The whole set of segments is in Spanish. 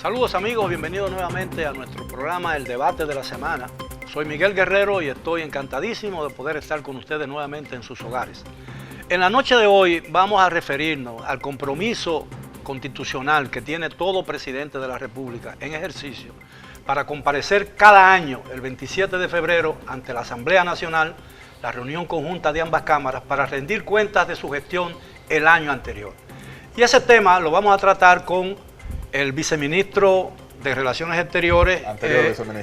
Saludos amigos, bienvenidos nuevamente a nuestro programa El Debate de la Semana. Soy Miguel Guerrero y estoy encantadísimo de poder estar con ustedes nuevamente en sus hogares. En la noche de hoy vamos a referirnos al compromiso constitucional que tiene todo presidente de la República en ejercicio para comparecer cada año, el 27 de febrero, ante la Asamblea Nacional, la reunión conjunta de ambas cámaras, para rendir cuentas de su gestión el año anterior. Y ese tema lo vamos a tratar con el viceministro de Relaciones Exteriores,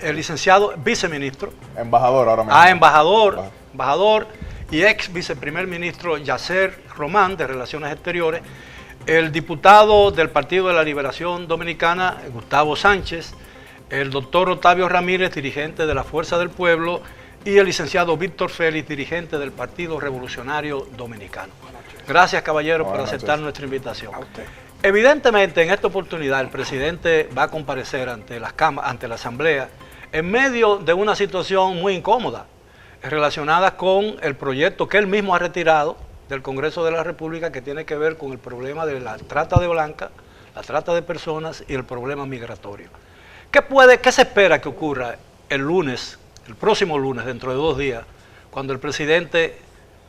el licenciado viceministro. Embajador ahora mismo. Embajador y ex viceprimer ministro Yasser Román de Relaciones Exteriores, el diputado del Partido de la Liberación Dominicana, Gustavo Sánchez, el doctor Octavio Ramírez, dirigente de la Fuerza del Pueblo, y el licenciado Víctor Félix, dirigente del Partido Revolucionario Dominicano. Gracias, caballero, por aceptar nuestra invitación. Evidentemente, en esta oportunidad, el presidente va a comparecer ante la Asamblea en medio de una situación muy incómoda relacionada con el proyecto que él mismo ha retirado del Congreso de la República, que tiene que ver con el problema de la trata de blancas, la trata de personas y el problema migratorio. ¿Qué se espera que ocurra el próximo lunes, dentro de 2 días, cuando el presidente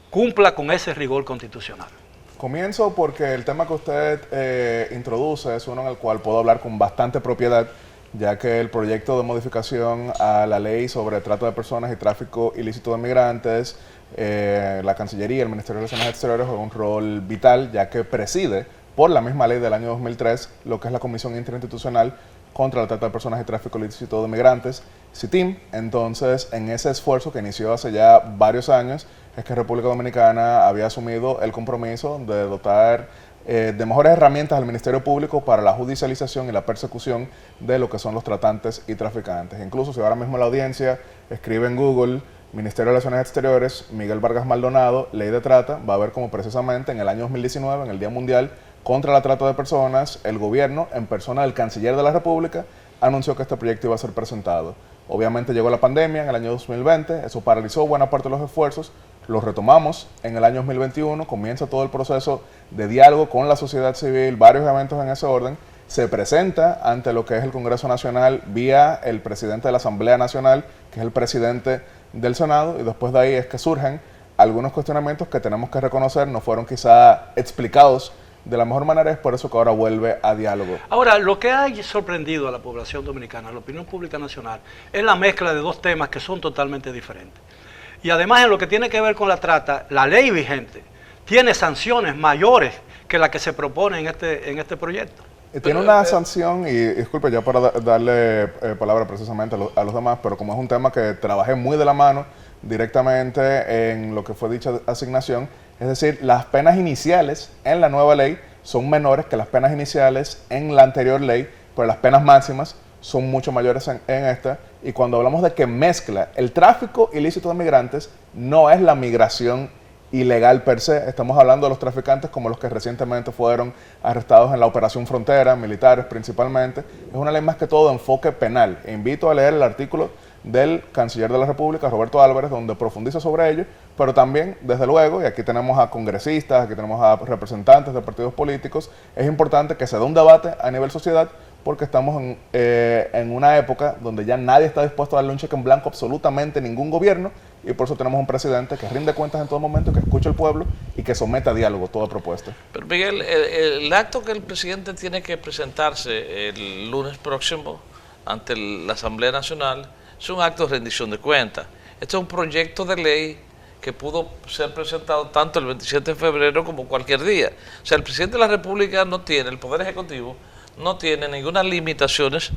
cumpla con ese rigor constitucional? Comienzo porque el tema que usted introduce es uno en el cual puedo hablar con bastante propiedad, ya que el proyecto de modificación a la ley sobre trata de personas y tráfico ilícito de migrantes, la Cancillería, el Ministerio de Relaciones Exteriores juega un rol vital, ya que preside por la misma ley del año 2003 lo que es la Comisión Interinstitucional contra la trata de personas y tráfico ilícito de migrantes, CITIM. Entonces, en ese esfuerzo que inició hace ya varios años, es que República Dominicana había asumido el compromiso de dotar de mejores herramientas al Ministerio Público para la judicialización y la persecución de lo que son los tratantes y traficantes. Incluso si ahora mismo la audiencia escribe en Google Ministerio de Relaciones Exteriores, Miguel Vargas Maldonado, Ley de Trata, va a ver como precisamente en el año 2019, en el Día Mundial contra la Trata de Personas, el gobierno, en persona del Canciller de la República, anunció que este proyecto iba a ser presentado. Obviamente llegó la pandemia en el año 2020, eso paralizó buena parte de los esfuerzos, los retomamos en el año 2021, comienza todo el proceso de diálogo con la sociedad civil, varios eventos en ese orden, se presenta ante lo que es el Congreso Nacional vía el presidente de la Asamblea Nacional, que es el presidente del Senado, y después de ahí es que surgen algunos cuestionamientos que tenemos que reconocer no fueron quizá explicados de la mejor manera, es por eso que ahora vuelve a diálogo. Ahora, lo que ha sorprendido a la población dominicana, a la opinión pública nacional, es la mezcla de 2 temas que son totalmente diferentes. Y además, en lo que tiene que ver con la trata, la ley vigente tiene sanciones mayores que las que se propone en este proyecto. Tiene una sanción, y disculpe ya para darle palabra precisamente a los demás, pero como es un tema que trabajé muy de la mano directamente en lo que fue dicha asignación, es decir, las penas iniciales en la nueva ley son menores que las penas iniciales en la anterior ley, pero las penas máximas son mucho mayores en esta. Y cuando hablamos de que mezcla el tráfico ilícito de migrantes, no es la migración ilegal per se, estamos hablando de los traficantes como los que recientemente fueron arrestados en la Operación Frontera, militares principalmente. Es una ley más que todo de enfoque penal. E invito a leer el artículo del Canciller de la República, Roberto Álvarez, donde profundiza sobre ello, pero también, desde luego, y aquí tenemos a congresistas, aquí tenemos a representantes de partidos políticos, es importante que se dé un debate a nivel sociedad, porque estamos en una época donde ya nadie está dispuesto a darle un cheque en blanco a absolutamente ningún gobierno, y por eso tenemos un presidente que rinde cuentas en todo momento, que escucha al pueblo y que somete a diálogo toda propuesta. Pero Miguel, el acto que el presidente tiene que presentarse el lunes próximo ante la Asamblea Nacional es un acto de rendición de cuentas. Este es un proyecto de ley que pudo ser presentado tanto el 27 de febrero como cualquier día. O sea, el presidente de la República no tiene, el Poder Ejecutivo no tiene ninguna limitaciones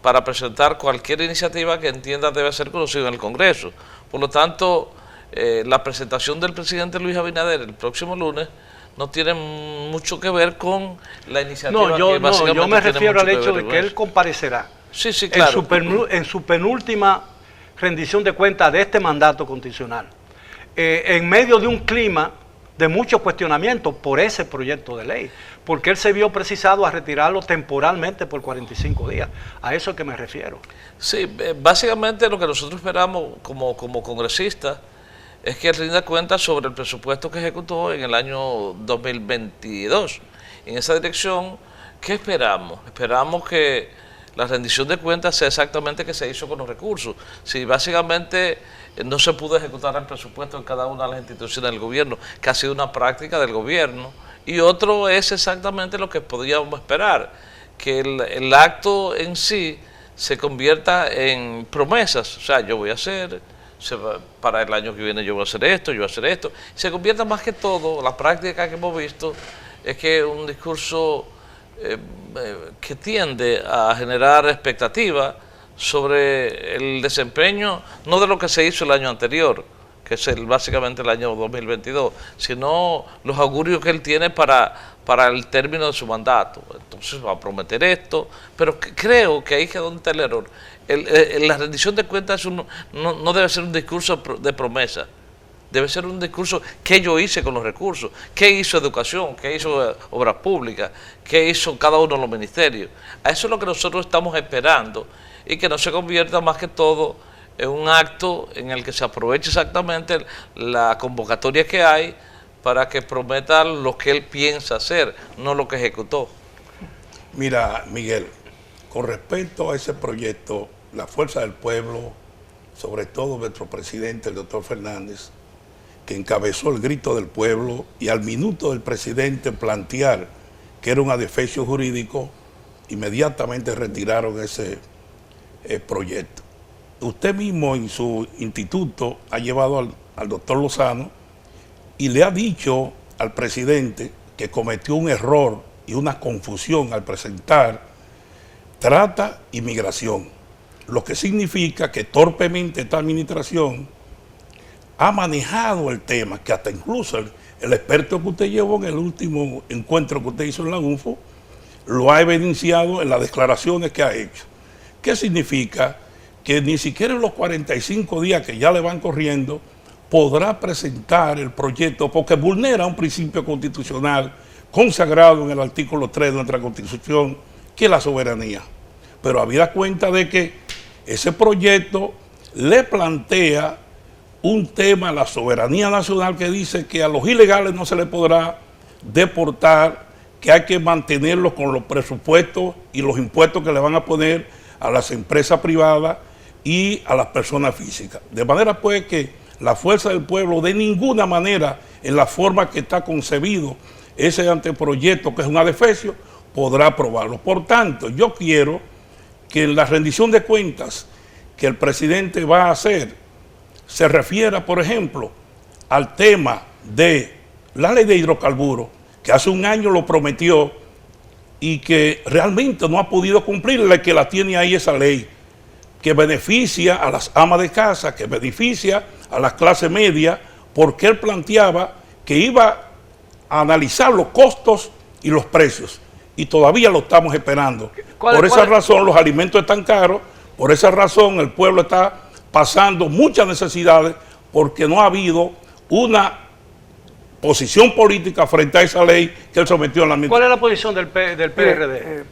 para presentar cualquier iniciativa que entienda debe ser conocida en el Congreso. Por lo tanto, la presentación del presidente Luis Abinader el próximo lunes no tiene mucho que ver con la iniciativa que básicamente yo me refiero al hecho de que él comparecerá claro, en su penúltima rendición de cuentas de este mandato constitucional, en medio de un clima de muchos cuestionamientos por ese proyecto de ley, porque él se vio precisado a retirarlo temporalmente por 45 días. A eso es que me refiero. Sí, básicamente lo que nosotros esperamos como congresistas es que él rinda cuentas sobre el presupuesto que ejecutó en el año 2022. En esa dirección, ¿qué esperamos? Esperamos que la rendición de cuentas sea exactamente qué se hizo con los recursos. Si básicamente no se pudo ejecutar el presupuesto en cada una de las instituciones del gobierno, que ha sido una práctica del gobierno, y otro es exactamente lo que podríamos esperar, que el acto en sí se convierta en promesas. O sea, yo voy a hacer, para el año que viene yo voy a hacer esto, yo voy a hacer esto. Se convierta más que todo, la práctica que hemos visto es que un discurso que tiende a generar expectativa sobre el desempeño, no de lo que se hizo el año anterior, que es básicamente el año 2022, sino los augurios que él tiene para el término de su mandato. Entonces va a prometer esto, pero creo que ahí es donde está el error. La rendición de cuentas no debe ser un discurso de promesa, debe ser un discurso que yo hice con los recursos, qué hizo educación, qué hizo obras públicas, qué hizo cada uno de los ministerios. A eso es lo que nosotros estamos esperando, y que no se convierta más que todo en un acto en el que se aproveche exactamente la convocatoria que hay para que prometa lo que él piensa hacer, no lo que ejecutó. Mira, Miguel, con respecto a ese proyecto, la Fuerza del Pueblo, sobre todo nuestro presidente, el doctor Fernández, que encabezó el grito del pueblo, y al minuto del presidente plantear que era un adefesio jurídico, inmediatamente retiraron ese proyecto. Usted mismo en su instituto ha llevado al doctor Lozano y le ha dicho al presidente que cometió un error y una confusión al presentar trata y migración, lo que significa que torpemente esta administración ha manejado el tema, que hasta incluso el experto que usted llevó en el último encuentro que usted hizo en la UNFO lo ha evidenciado en las declaraciones que ha hecho. ¿Qué significa? Que ni siquiera en los 45 días que ya le van corriendo podrá presentar el proyecto, porque vulnera un principio constitucional consagrado en el artículo 3 de nuestra Constitución, que es la soberanía. Pero habida cuenta de que ese proyecto le plantea un tema a la soberanía nacional que dice que a los ilegales no se les podrá deportar, que hay que mantenerlos con los presupuestos y los impuestos que le van a poner a las empresas privadas y a las personas físicas. De manera pues que la Fuerza del Pueblo de ninguna manera, en la forma que está concebido ese anteproyecto, que es un adefesio, podrá aprobarlo. Por tanto, yo quiero que en la rendición de cuentas que el presidente va a hacer se refiera, por ejemplo, al tema de la ley de hidrocarburos, que hace un año lo prometió y que realmente no ha podido cumplirla, que la tiene ahí esa ley, que beneficia a las amas de casa, que beneficia a la clase media, porque él planteaba que iba a analizar los costos y los precios, y todavía lo estamos esperando. Por esa razón los alimentos están caros, por esa razón el pueblo está pasando muchas necesidades, porque no ha habido una posición política frente a esa ley que él sometió en la misma. ¿Cuál es la posición del PRD?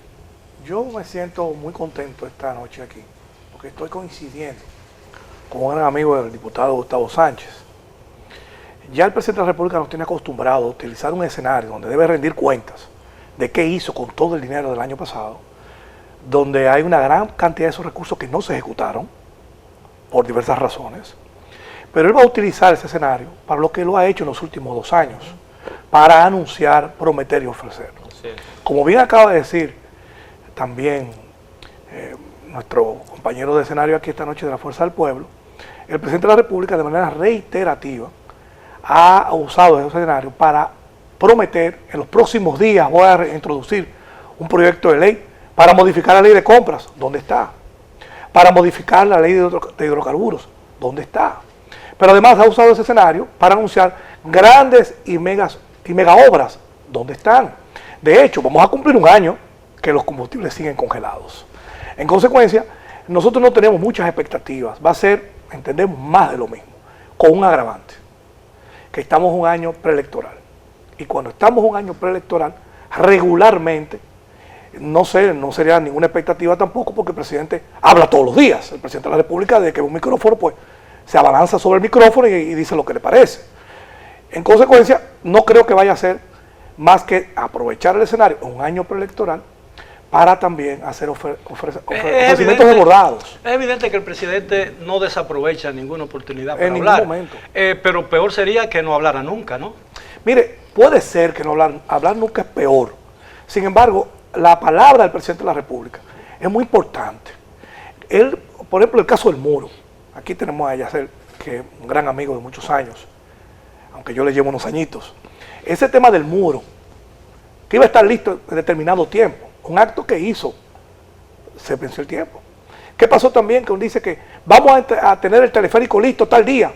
Yo me siento muy contento esta noche aquí, porque estoy coincidiendo con un gran amigo del diputado Gustavo Sánchez. Ya el presidente de la República nos tiene acostumbrado a utilizar un escenario donde debe rendir cuentas de qué hizo con todo el dinero del año pasado, donde hay una gran cantidad de esos recursos que no se ejecutaron por diversas razones. Pero él va a utilizar ese escenario para lo que lo ha hecho en los últimos 2 años, para anunciar, prometer y ofrecer. Sí. Como bien acaba de decir también nuestro compañero de escenario aquí esta noche de la Fuerza del Pueblo, el presidente de la República de manera reiterativa ha usado ese escenario para prometer en los próximos días voy a introducir un proyecto de ley para modificar la ley de compras, ¿dónde está? Para modificar la ley de hidrocarburos, ¿dónde está? Pero además ha usado ese escenario para anunciar grandes y mega obras, ¿dónde están? De hecho, vamos a cumplir un año que los combustibles siguen congelados. En consecuencia, nosotros no tenemos muchas expectativas, va a ser, entendemos, más de lo mismo, con un agravante, que estamos un año preelectoral. Y cuando estamos un año preelectoral, regularmente, no sería ninguna expectativa tampoco, porque el presidente habla todos los días. El presidente de la República, de que un micrófono, pues, se abalanza sobre el micrófono y dice lo que le parece. En consecuencia, no creo que vaya a ser más que aprovechar el escenario en un año preelectoral para también hacer ofrecimientos evidente- desbordados. Es evidente que el presidente no desaprovecha ninguna oportunidad para En ningún hablar. momento. Pero peor sería que no hablara nunca, ¿no? Mire, puede ser que no hablar nunca es peor. Sin embargo, la palabra del presidente de la República es muy importante. Él, por ejemplo, el caso del muro. Aquí tenemos a Yacer, que es un gran amigo de muchos años, aunque yo le llevo unos añitos. Ese tema del muro, que iba a estar listo en determinado tiempo, un acto que hizo, se venció el tiempo. ¿Qué pasó también? Que uno dice que vamos a tener el teleférico listo tal día.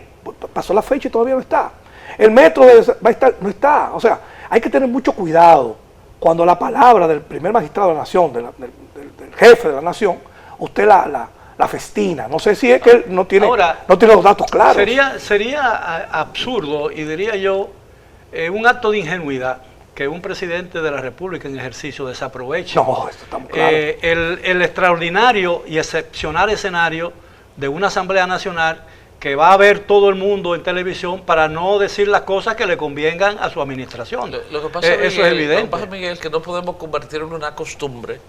Pasó la fecha y todavía no está. El metro va a estar, no está. O sea, hay que tener mucho cuidado cuando la palabra del primer magistrado de la nación, del jefe de la nación, usted la festina. No sé si es que él no tiene los datos claros. Sería absurdo, y diría yo, un acto de ingenuidad que un presidente de la República en ejercicio desaproveche No, esto está muy claro. el extraordinario y excepcional escenario de una Asamblea Nacional que va a ver todo el mundo en televisión para no decir las cosas que le convengan a su administración. Lo que pasa, Miguel, eso es evidente. Lo que pasa, Miguel, es que no podemos convertirlo en una costumbre,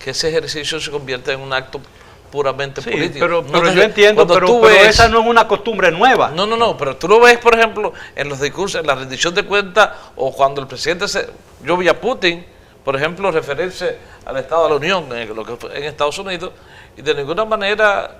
que ese ejercicio se convierta en un acto puramente Sí, político. pero No, yo entiendo, pero esa no es una costumbre nueva. No, pero tú lo ves, por ejemplo, en los discursos, en la rendición de cuentas, o cuando el presidente yo vi a Putin, por ejemplo, referirse al Estado de la Unión, lo que fue en Estados Unidos, y de ninguna manera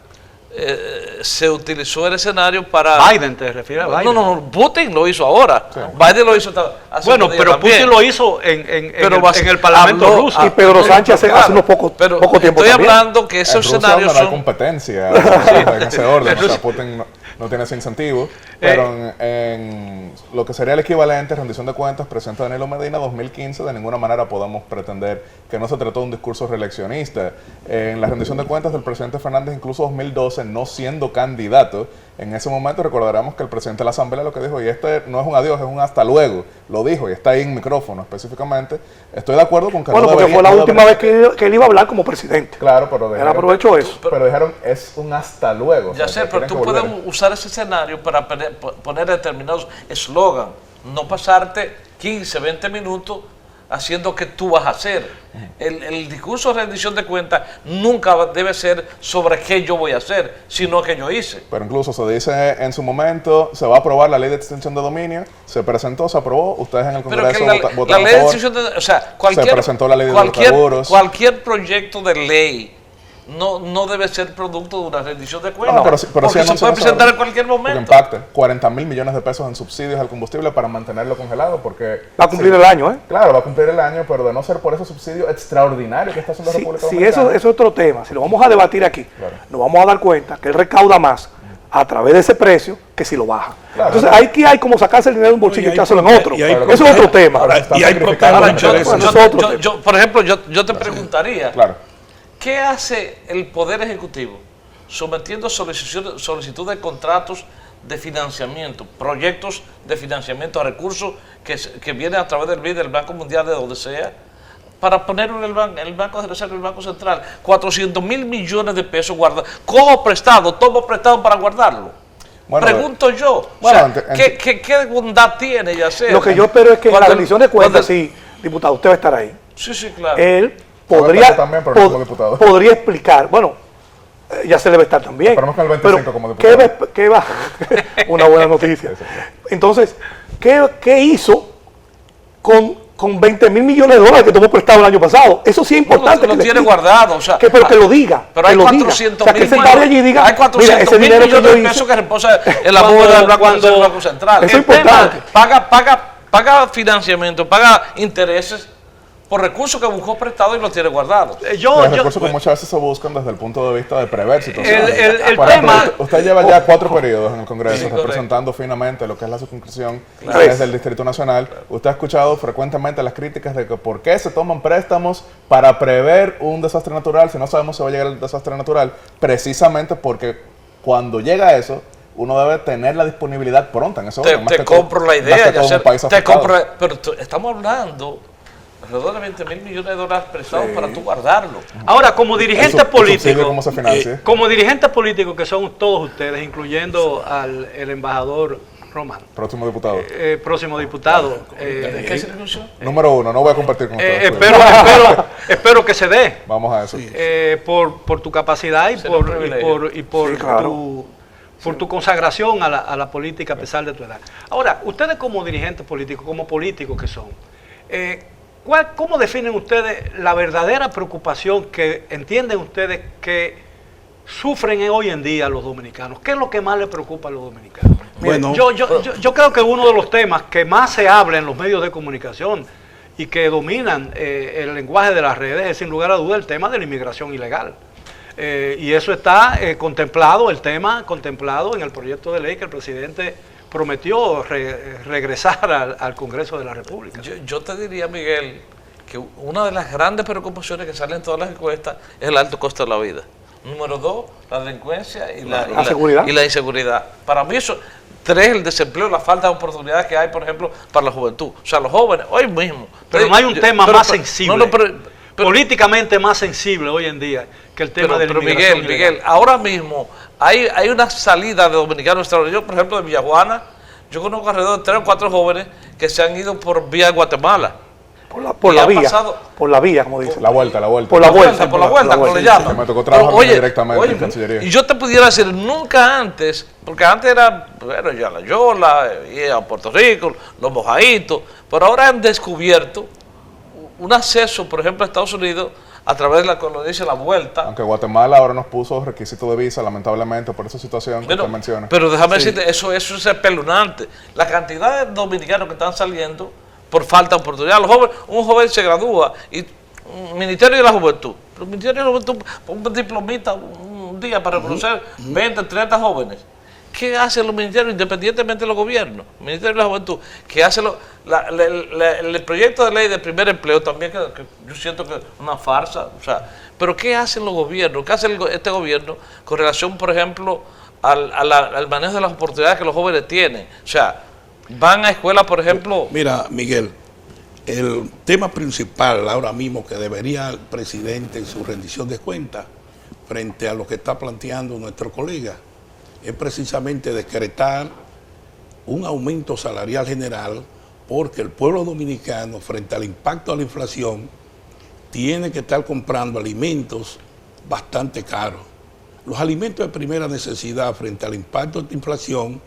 se utilizó el escenario para... Biden, ¿te refieres a Biden? No, Putin lo hizo ahora. Sí. Biden lo hizo hace bueno, unos días pero también. Putin lo hizo en el Parlamento ruso. Y Pedro Sánchez hace unos poco tiempo estoy también. hablando que esos escenarios no hay son... competencia en ese orden. O sea, Putin no tiene ese incentivo. Pero en lo que sería el equivalente a rendición de cuentas, presidente Danilo Medina, 2015, de ninguna manera podemos pretender que no se trató de un discurso reeleccionista. En la rendición de cuentas del presidente Fernández, incluso 2012, no siendo candidato, en ese momento recordaremos que el presidente de la Asamblea lo que dijo, y este no es un adiós, es un hasta luego, lo dijo, y está ahí en micrófono específicamente. Estoy de acuerdo con que bueno, no porque debería, fue la última vez que él iba a hablar como presidente. Claro, pero él aprovechó eso. Pero dijeron, es un hasta luego. Ya sé, pero tú puedes usar ese escenario para poner determinados eslogan, no pasarte 15, 20 minutos haciendo que tú vas a hacer. El discurso de rendición de cuentas nunca debe ser sobre qué yo voy a hacer, sino que yo hice. Pero incluso se dice en su momento, se va a aprobar la ley de extinción de dominio, se presentó, se aprobó, ustedes en el Congreso votaron la ley de a favor, extinción de, o sea, se presentó la ley de hidrocarburos. Cualquier proyecto de ley no debe ser producto de una rendición de cuentas, No, pero porque sí se puede presentar en cualquier momento. Porque impacta 40 mil millones de pesos en subsidios al combustible para mantenerlo congelado, porque... Va a cumplir el año, ¿eh? Claro, va a cumplir el año, pero de no ser por ese subsidio extraordinario que está haciendo la República Dominicana. Sí, eso es otro tema. Si lo vamos a debatir aquí, claro, nos vamos a dar cuenta que él recauda más a través de ese precio que si lo baja. Claro, entonces, aquí hay como sacarse el dinero de un bolsillo y echárselo en otro. Eso es otro tema. Y hay Por ejemplo, yo te preguntaría, claro, ¿qué hace el Poder Ejecutivo sometiendo solicitud de contratos de financiamiento, proyectos de financiamiento a recursos que vienen a través del BID, del Banco Mundial, de donde sea, para ponerlo en el Banco de Reserva, el Banco Central? 400 mil millones de pesos guardados. Cojo prestado, tomo prestado para guardarlo. Bueno, pregunto yo, bueno, ¿qué bondad tiene Yacer? Lo que yo espero es que en la rendición de cuentas, sí, diputado, usted va a estar ahí. Sí, claro. Él podría explicar, bueno, ya se debe estar también. Esperemos que el 25 como diputado. ¿Qué va? Una buena noticia. Entonces, ¿qué hizo con 20 mil millones de dólares que tomó prestado el año pasado? Eso sí es importante. Lo tiene guardado, o sea. Pero que lo diga. Pero hay 400 mil millones de pesos que reposa en la bóveda del Banco Central. Eso es importante. Paga financiamiento, paga intereses por recursos que buscó prestado y los tiene guardados. Los recursos que muchas veces se buscan desde el punto de vista de prever situaciones. El tema... Usted lleva ya 4 periodos en el Congreso representando finamente lo que es la circunscripción desde el Distrito Nacional. Usted ha escuchado frecuentemente las críticas de que por qué se toman préstamos para prever un desastre natural si no sabemos si va a llegar el desastre natural. Precisamente porque cuando llega eso, uno debe tener la disponibilidad pronta en ese orden. Te compro la idea, pero estamos hablando alrededor de 20 mil millones de dólares prestados para tú guardarlo. Ahora, como dirigente político, ¿cómo se financia? Como dirigentes políticos que son todos ustedes, incluyendo al embajador Román. Próximo diputado. Próximo diputado. ¿De qué circunscripción? Número 1, no voy a compartir con ustedes. Espero que se dé. Vamos a eso. Por tu capacidad y Será un privilegio. por Sí, claro. tu consagración a la política a pesar de tu edad. Ahora, ustedes como dirigentes políticos, como políticos que son, ¿cómo definen ustedes la verdadera preocupación que entienden ustedes que sufren hoy en día los dominicanos? ¿Qué es lo que más les preocupa a los dominicanos? Bueno, Yo creo que uno de los temas que más se habla en los medios de comunicación y que dominan el lenguaje de las redes es sin lugar a duda el tema de la inmigración ilegal. Y eso está contemplado en el proyecto de ley que el presidente prometió regresar al Congreso de la República. Yo te diría, Miguel, que una de las grandes preocupaciones que salen en todas las encuestas es el alto costo de la vida. Número 2, la delincuencia y la seguridad. Y la inseguridad. Para mí eso. 3, el desempleo, la falta de oportunidades que hay, por ejemplo, para la juventud. O sea, los jóvenes, hoy mismo. Pero no hay un tema más sensible, pero políticamente más sensible hoy en día que el tema de la inmigración ilegal. Miguel, ahora mismo hay una salida de dominicanos extraordinarios. Yo, por ejemplo, de Villajuana, yo conozco alrededor de 3 o 4 jóvenes que se han ido por vía Guatemala. Por la vía, como dice. La vuelta. Por la vuelta, como le llaman. Me tocó trabajar directamente en Cancillería. Y yo te pudiera decir, nunca antes, porque antes era, bueno, ya la Yola, y a Puerto Rico, los mojaditos, pero ahora han descubierto un acceso, por ejemplo, a Estados Unidos a través de lo dice la vuelta. Aunque Guatemala ahora nos puso requisito de visa, lamentablemente, por esa situación que usted menciona. Pero déjame decirte, eso es espeluznante. La cantidad de dominicanos que están saliendo por falta de oportunidad. Un joven se gradúa y Ministerio de la Juventud. El Ministerio de la Juventud, un diplomita un día para reconocer 20, 30 jóvenes. ¿Qué hacen los ministerios independientemente de los gobiernos? El Ministerio de la Juventud, que hace el proyecto de ley de primer empleo también, que yo siento que es una farsa. O sea, pero ¿qué hacen los gobiernos? ¿Qué hace este gobierno con relación, por ejemplo, al manejo de las oportunidades que los jóvenes tienen? O sea, van a escuela, por ejemplo. Mira, Miguel, el tema principal ahora mismo que debería el presidente en su rendición de cuentas frente a lo que está planteando nuestro colega es precisamente decretar un aumento salarial general, porque el pueblo dominicano, frente al impacto de la inflación, tiene que estar comprando alimentos bastante caros. Los alimentos de primera necesidad frente al impacto de la inflación,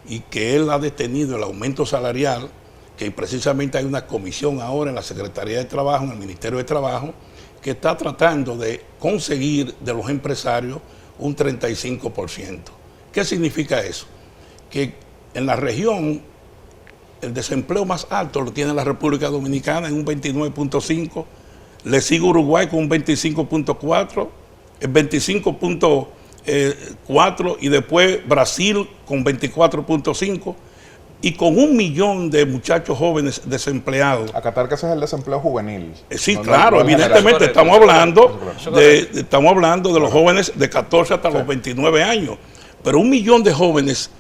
y que él ha detenido el aumento salarial, que precisamente hay una comisión ahora en la Secretaría de Trabajo, en el Ministerio de Trabajo, que está tratando de conseguir de los empresarios un 35%. ¿Qué significa eso? Que en la región el desempleo más alto lo tiene la República Dominicana en un 29.5%, le sigue Uruguay con un 25.4%, el 25.4% y después Brasil con 24.5%, y con 1 millón de muchachos jóvenes desempleados. Acatar que ese es el desempleo juvenil. Sí, claro, evidentemente estamos hablando de los jóvenes de 14 hasta los 29 años, pero 1 millón de jóvenes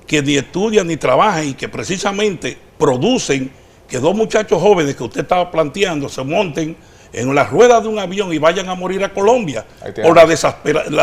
que ni estudian ni trabajan y que precisamente producen que 2 muchachos jóvenes que usted estaba planteando se monten en las ruedas de un avión y vayan a morir a Colombia por la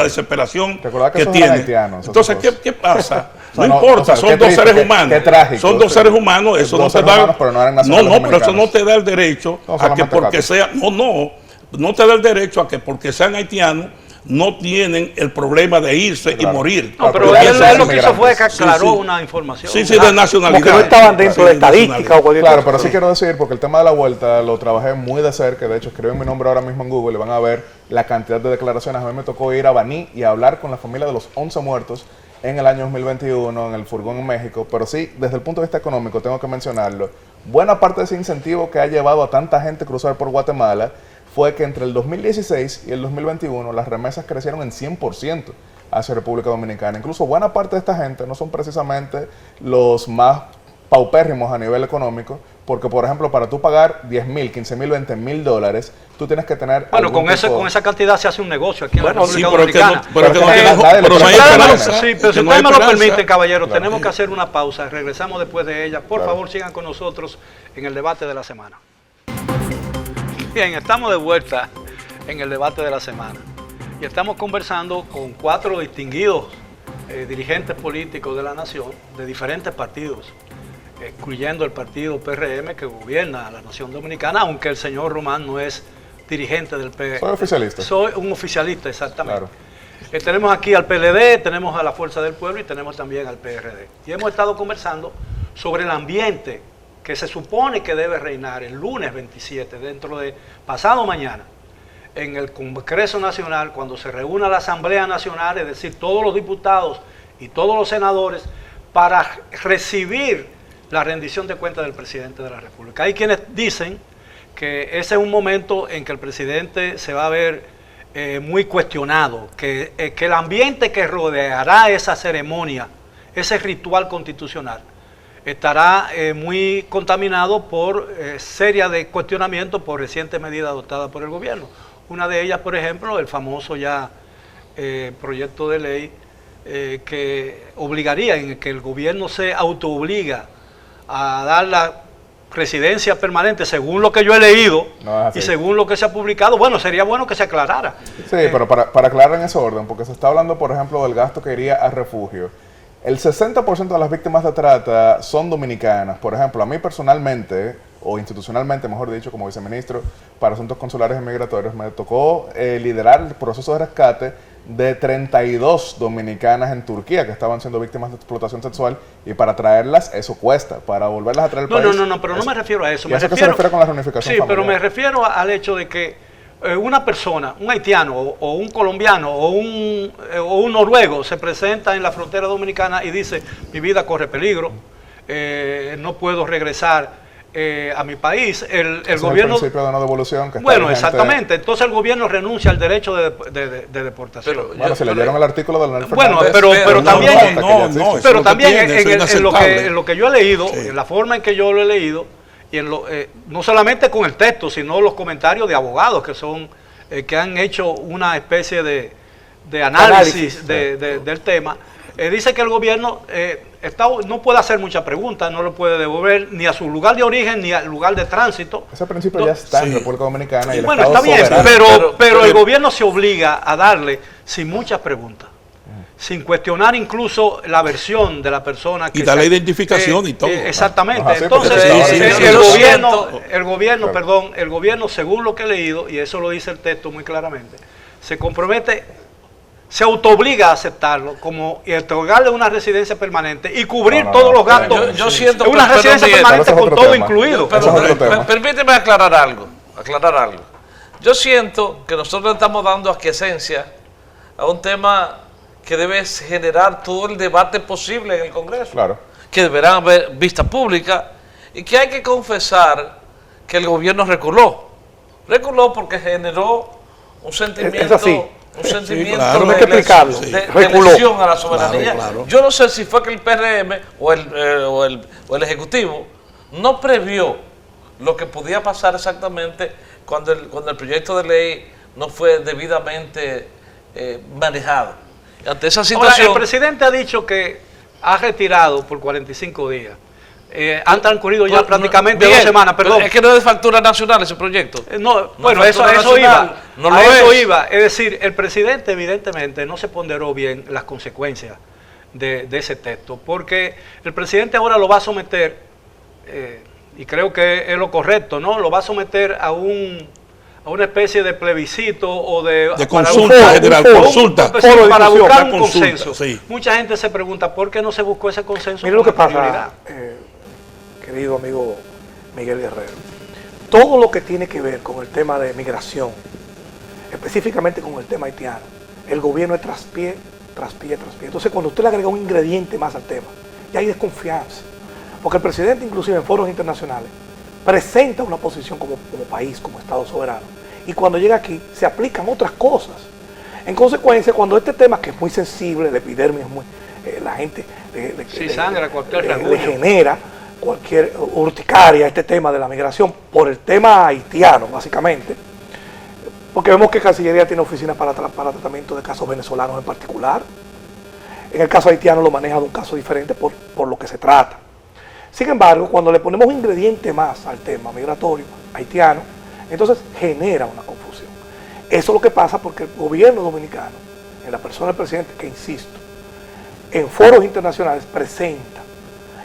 desesperación que tienen. Entonces, ¿qué pasa? No importa, son 2 seres humanos. Son 2 seres humanos, eso no te da. Pero eso no te da el derecho a que porque sea. No te da el derecho a que porque sean haitianos no tienen el problema de irse y morir. No, pero él lo que hizo fue que aclaró una información. Sí, de nacionalidad. Porque no estaban dentro de estadística o cualquier cosa. Claro, pero sí quiero decir, porque el tema de la vuelta lo trabajé muy de cerca. De hecho, escriben mi nombre ahora mismo en Google y van a ver la cantidad de declaraciones. A mí me tocó ir a Baní y hablar con la familia de los 11 muertos en el año 2021 en el furgón en México. Pero sí, desde el punto de vista económico, tengo que mencionarlo. Buena parte de ese incentivo que ha llevado a tanta gente a cruzar por Guatemala fue que entre el 2016 y el 2021 las remesas crecieron en 100% hacia República Dominicana. Incluso buena parte de esta gente no son precisamente los más paupérrimos a nivel económico, porque por ejemplo para tú pagar 10,000, 15,000, 20,000 dólares, tú tienes que tener... Bueno, con esa cantidad se hace un negocio aquí en la República Dominicana. Pero no hay esperanza. Sí, pero si ustedes me lo permiten, caballero, tenemos que hacer una pausa. Regresamos después de ella. Por favor, sigan con nosotros en el debate de la semana. Bien, estamos de vuelta en el debate de la semana y estamos conversando con 4 distinguidos dirigentes políticos de la nación, de diferentes partidos, incluyendo el partido PRM que gobierna la nación dominicana, aunque el señor Román no es dirigente del PRM. Soy oficialista. Soy un oficialista, exactamente. Claro. Tenemos aquí al PLD, tenemos a la Fuerza del Pueblo y tenemos también al PRD. Y hemos estado conversando sobre el ambiente que se supone que debe reinar el lunes 27, dentro de pasado mañana, en el Congreso Nacional, cuando se reúna la Asamblea Nacional, es decir, todos los diputados y todos los senadores, para recibir la rendición de cuentas del presidente de la República. Hay quienes dicen que ese es un momento en que el presidente se va a ver muy cuestionado, que el ambiente que rodeará esa ceremonia, ese ritual constitucional, estará muy contaminado por series de cuestionamientos por recientes medidas adoptadas por el gobierno. Una de ellas, por ejemplo, el famoso ya proyecto de ley que obligaría, en el que el gobierno se autoobliga a dar la residencia permanente, según lo que yo he leído y según lo que se ha publicado. Bueno, sería bueno que se aclarara. Sí, pero para aclarar en ese orden, porque se está hablando, por ejemplo, del gasto que iría a refugio. El 60% de las víctimas de trata son dominicanas. Por ejemplo, a mí personalmente, o institucionalmente, mejor dicho, como viceministro para Asuntos Consulares y Migratorios, me tocó liderar el proceso de rescate de 32 dominicanas en Turquía que estaban siendo víctimas de explotación sexual, y para traerlas eso cuesta, para volverlas a traer al país. No, pero no me refiero a eso. ¿Y a eso qué se refiere con la reunificación familiar? Pero me refiero al hecho de que una persona, un haitiano o un colombiano o un noruego se presenta en la frontera dominicana y dice: mi vida corre peligro, no puedo regresar a mi país. El gobierno, es el principio de no devolución que está bueno, vigente. Exactamente. Entonces el gobierno renuncia al derecho de deportación. Bueno, si leyeron el artículo de Leonel Bueno, Fernández, pero también, pero también en lo que yo he leído, en la forma en que yo lo he leído, y no solamente con el texto, sino los comentarios de abogados que son que han hecho una especie de análisis del tema, dice que el gobierno no puede hacer muchas preguntas, no lo puede devolver ni a su lugar de origen ni al lugar de tránsito. Ese principio ya está en República Dominicana. Y el bueno, Estado está bien, soberano. pero el gobierno se obliga a darle sin muchas preguntas, sin cuestionar incluso la versión de la persona que... Y da la identificación y todo. Exactamente. Ajá, sí, entonces, porque el gobierno, según lo que he leído, y eso lo dice el texto muy claramente, se compromete, se autoobliga a aceptarlo como y otorgarle una residencia permanente y cubrir todos los gastos. Yo siento una residencia permanente con todo incluido. Permíteme aclarar algo. Yo siento que nosotros estamos dando aquiescencia a un tema que debe generar todo el debate posible en el Congreso, Claro. que deberán haber vista pública, y que hay que confesar que el gobierno reculó porque generó un sentimiento, claro. No hay que explicarlo. de lesión a la soberanía. Claro. Yo no sé si fue que el PRM o el Ejecutivo no previó lo que podía pasar exactamente cuando el proyecto de ley no fue debidamente manejado. Ante esa situación... Ahora, el presidente ha dicho que ha retirado por 45 días. Han transcurrido ya prácticamente 2 semanas, perdón. Es que no es de factura nacional ese proyecto. Bueno, eso iba. Eso iba. Es decir, el presidente evidentemente no se ponderó bien las consecuencias de ese texto, porque el presidente ahora lo va a someter, y creo que es lo correcto, ¿no? Lo va a someter a una especie de plebiscito o de consulta general, consulta. Para buscar un consenso. Sí. Mucha gente se pregunta por qué no se buscó ese consenso. Mire lo que pasa, querido amigo Miguel Guerrero. Todo lo que tiene que ver con el tema de migración, específicamente con el tema haitiano, el gobierno es traspié. Entonces, cuando usted le agrega un ingrediente más al tema, ya hay desconfianza. Porque el presidente, inclusive en foros internacionales, presenta una posición como país, como Estado soberano. Y cuando llega aquí, se aplican otras cosas. En consecuencia, cuando este tema, que es muy sensible, la epidermis es muy... la gente le genera cualquier urticaria este tema de la migración por el tema haitiano, básicamente. Porque vemos que Cancillería tiene oficinas para tratamiento de casos venezolanos en particular. En el caso haitiano lo maneja de un caso diferente por lo que se trata. Sin embargo, cuando le ponemos un ingrediente más al tema migratorio haitiano, entonces genera una confusión. Eso es lo que pasa porque el gobierno dominicano, en la persona del presidente, que insisto, en foros internacionales presenta,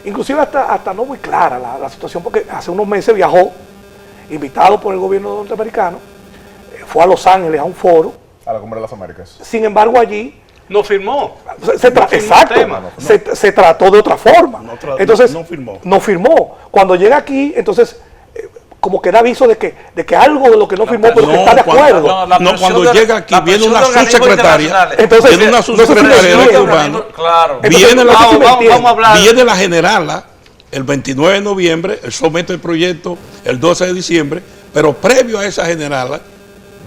inclusive hasta no muy clara la situación, porque hace unos meses viajó, invitado por el gobierno norteamericano, fue a Los Ángeles a un foro. A la Cumbre de las Américas. Sin embargo, allí No firmó. Se trató de otra forma. Entonces, no firmó. No firmó. Cuando llega aquí, entonces, como que da aviso de que algo de lo que no firmó, pero que está de acuerdo. Cuando llega aquí viene una subsecretaria. Entonces, viene una subsecretaria de urbanos. Claro. Viene la generala el 29 de noviembre, él somete el proyecto el 12 de diciembre, pero previo a esa generala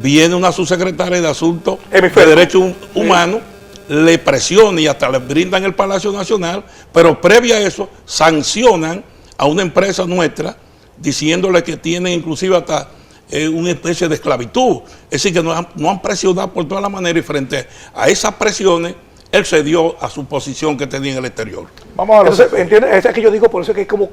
viene una subsecretaria de Asuntos de Derechos Humanos, le presiona y hasta le brindan el Palacio Nacional, pero previo a eso sancionan a una empresa nuestra diciéndole que tienen inclusive hasta una especie de esclavitud. Es decir, que nos han presionado por toda la manera y frente a esas presiones él cedió a su posición que tenía en el exterior. Vamos a ver. ¿Entiendes? Es que yo digo, por eso es que hay como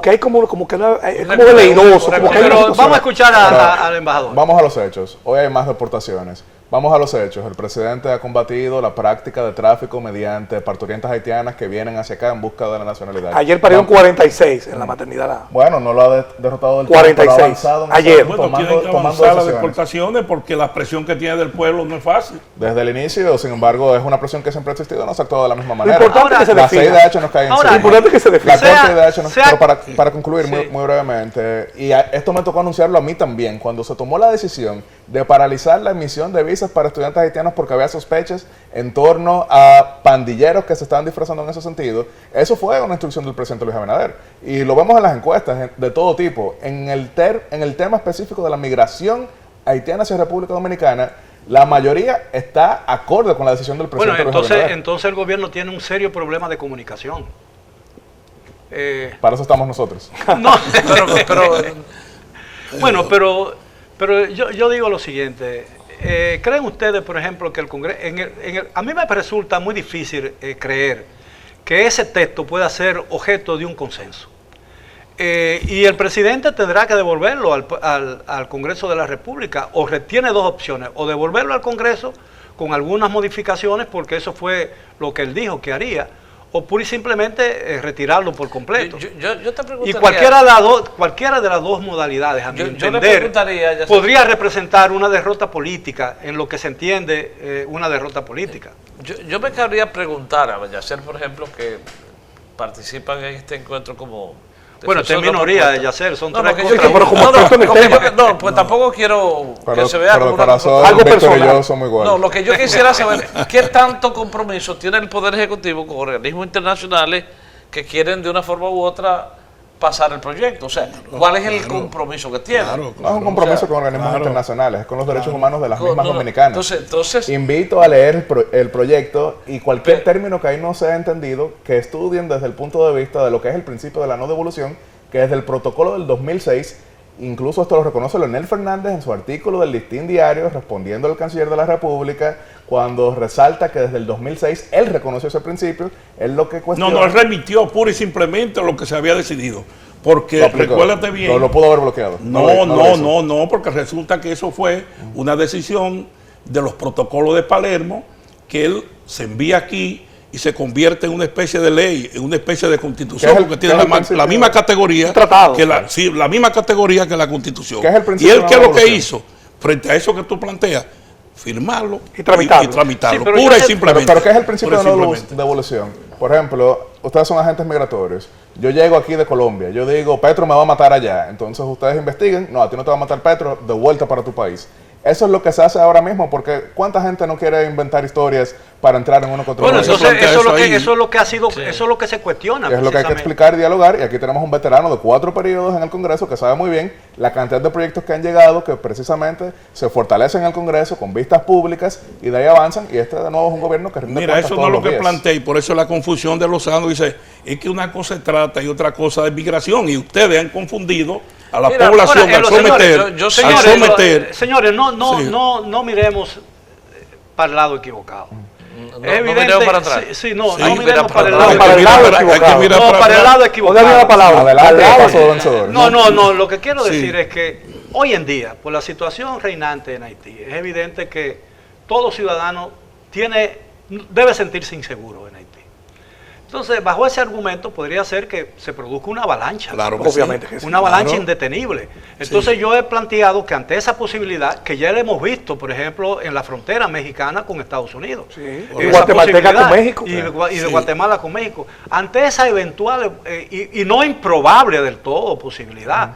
que hay como veleidoso. Pero vamos a escuchar al embajador. Vamos a los hechos. Hoy hay más deportaciones. Vamos a los hechos. El presidente ha combatido la práctica de tráfico mediante parturientas haitianas que vienen hacia acá en busca de la nacionalidad. Ayer parieron 46 en la maternidad. Bueno, no lo ha derrotado del 46. Ayer. Bueno, tienen que avanzar las deportaciones porque la presión que tiene del pueblo no es fácil. Desde el inicio, sin embargo, es una presión que siempre ha existido, no se ha actuado de la misma manera. Lo importante es que se defina. La CIDH nos cae encima. Lo importante es que se defina. La Corte de nos... Pero para concluir muy brevemente, y esto me tocó anunciarlo a mí también, cuando se tomó la decisión de paralizar la emisión de visas para estudiantes haitianos porque había sospechas en torno a pandilleros que se estaban disfrazando en ese sentido. Eso fue una instrucción del presidente Luis Abinader. Y lo vemos en las encuestas de todo tipo. En el tema específico de la migración haitiana hacia República Dominicana, la mayoría está acorde con la decisión del presidente Luis Abinader. Entonces el gobierno tiene un serio problema de comunicación. Para eso estamos nosotros. No, bueno, pero yo digo lo siguiente. ¿Creen ustedes, por ejemplo, que el Congreso... a mí me resulta muy difícil creer que ese texto pueda ser objeto de un consenso. Y el presidente tendrá que devolverlo al Congreso de la República, o tiene dos opciones, o devolverlo al Congreso con algunas modificaciones, porque eso fue lo que él dijo que haría, o pura y simplemente retirarlo por completo. Yo te preguntaría, y cualquiera de las dos modalidades, a mi entender, podría representar una derrota política, en lo que se entiende una derrota política. Yo me cabría preguntar a Yacer, por ejemplo, que participan en este encuentro como... Bueno, esta es minoría de Yacer, son tres contra no, pues tampoco quiero que se vea como algo personal. No, lo que yo quisiera saber es qué tanto compromiso tiene el Poder Ejecutivo con organismos internacionales que quieren de una forma u otra pasar el proyecto. O sea, ¿cuál es el compromiso que tiene? No es un compromiso con organismos internacionales, es con los derechos humanos de las mismas dominicanas. Entonces, invito a leer el proyecto y cualquier término que ahí no se ha entendido, que estudien desde el punto de vista de lo que es el principio de la no devolución, que es del protocolo del 2006. Incluso esto lo reconoce Leonel Fernández en su artículo del Listín Diario, respondiendo al canciller de la República, cuando resalta que desde el 2006 él reconoció ese principio. Él lo que cuestiona... No, él remitió pura y simplemente lo que se había decidido. Porque recuérdate bien... No lo pudo haber bloqueado. No, porque resulta que eso fue una decisión de los protocolos de Palermo, que él se envía aquí y se convierte en una especie de ley, en una especie de constitución, porque tiene la misma categoría que la misma categoría que la constitución. Y él, ¿qué es lo que hizo? Frente a eso que tú planteas, firmarlo y tramitarlo, sí, pura y simplemente. Pero ¿qué es el principio de no devolución? Por ejemplo, ustedes son agentes migratorios. Yo llego aquí de Colombia, yo digo, Petro me va a matar allá. Entonces ustedes investiguen, no, a ti no te va a matar Petro, de vuelta para tu país. Eso es lo que se hace ahora mismo, porque ¿cuánta gente no quiere inventar historias para entrar en uno contra otro? Bueno, eso es lo que ha sido, eso es lo que se cuestiona. Es lo que hay que explicar y dialogar, y aquí tenemos un veterano de 4 periodos en el Congreso que sabe muy bien la cantidad de proyectos que han llegado, que precisamente se fortalecen en el Congreso con vistas públicas, y de ahí avanzan, y este de nuevo es un gobierno que rinde cuentas eso no es lo que planteé, y por eso la confusión de Lozano dice, es que una cosa se trata y otra cosa de migración, y ustedes han confundido a la población al someter. Señores, no miremos para el lado equivocado. Es evidente, no miremos para atrás. No miremos para el lado equivocado. No, para el lado equivocado. No, lo que quiero decir es que hoy en día, por la situación reinante en Haití, es evidente que todo ciudadano debe sentirse inseguro en Haití. Entonces, bajo ese argumento podría ser que se produzca una avalancha. Claro que Obviamente sí. que sí. Una avalancha Claro. indetenible. Entonces yo he planteado que ante esa posibilidad, que ya la hemos visto, por ejemplo, en la frontera mexicana con Estados Unidos. Sí. Esa Y guatemalteca posibilidad, con México. Y de Sí. Guatemala con México. Ante esa eventual y no improbable del todo posibilidad,